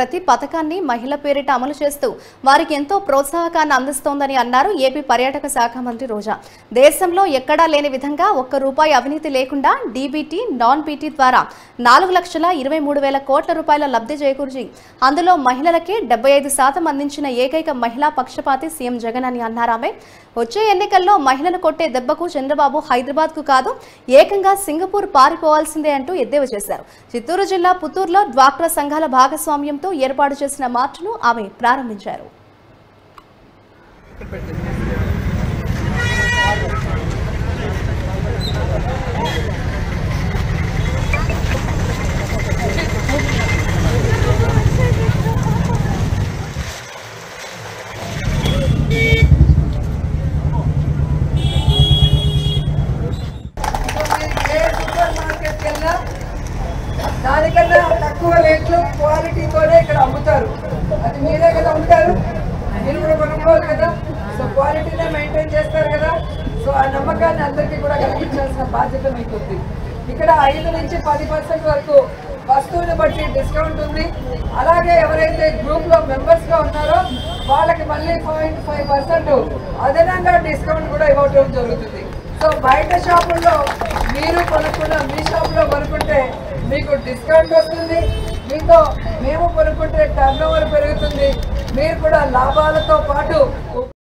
ప్రతి పథకాన్ని మహిళల పేరిట అమలు చేస్తూ వారికి ఎంతో ప్రోత్సాహకాన్ని అందిస్తోందని అన్నారు ఏపీ పర్యాటక శాఖ మంత్రి రోజా. దేశంలో ఎక్కడా లేని విధంగా ₹1 అవినీతి లేకుండా డీబీటీ, నాన్ పీటీ ద్వారా 4,23,000 కోట్ల రూపాయల లబ్ధి చేకూర్చి అందులో మహిళలకే 75% అందించిన ఏకైక మహిళా పక్షపాతి సీఎం జగన్ అని అన్నారు ఆమె. వచ్చే ఎన్నికల్లో మహిళను కొట్టే దెబ్బకు చంద్రబాబు హైదరాబాద్కు కాదు ఏకంగా సింగపూర్ పారిపోవాల్సిందే అంటూ ఎద్దేవా చేశారు. చిత్తూరు జిల్లా పుత్తూరులో డ్వాక్రా సంఘాల భాగస్వామ్యంతో ఏర్పాటు చేసిన మార్చును ఆమె ప్రారంభించారు. దానికన్నా తక్కువ రేట్లు క్వాలిటీతోనే ఇక్కడ అమ్ముతారు. అది మీరే కదా అమ్ముతారు, మీరు కూడా కొనుక్కోవాలి కదా. సో క్వాలిటీనే మెయింటైన్ చేస్తారు కదా. సో ఆ నమ్మకాన్ని అందరికీ కూడా కల్పించాల్సిన బాధ్యత మీకు ఉంది. ఇక్కడ 5 నుంచి 10% వరకు వస్తువుని బట్టి డిస్కౌంట్ ఉంది. అలాగే ఎవరైతే గ్రూప్లో మెంబర్స్గా ఉన్నారో వాళ్ళకి మళ్ళీ 0.5% అదనంగా డిస్కౌంట్ కూడా ఇవ్వడం జరుగుతుంది. సో బయట షాపుల్లో మీరు కొనుక్కున్న మీ షాప్లో కొనుక్కుంటే మీకు డిస్కౌంట్ వస్తుంది. మీతో మేము కొనుక్కుంటే టర్న్ ఓవర్ పెరుగుతుంది. మీరు కూడా లాభాలతో పాటు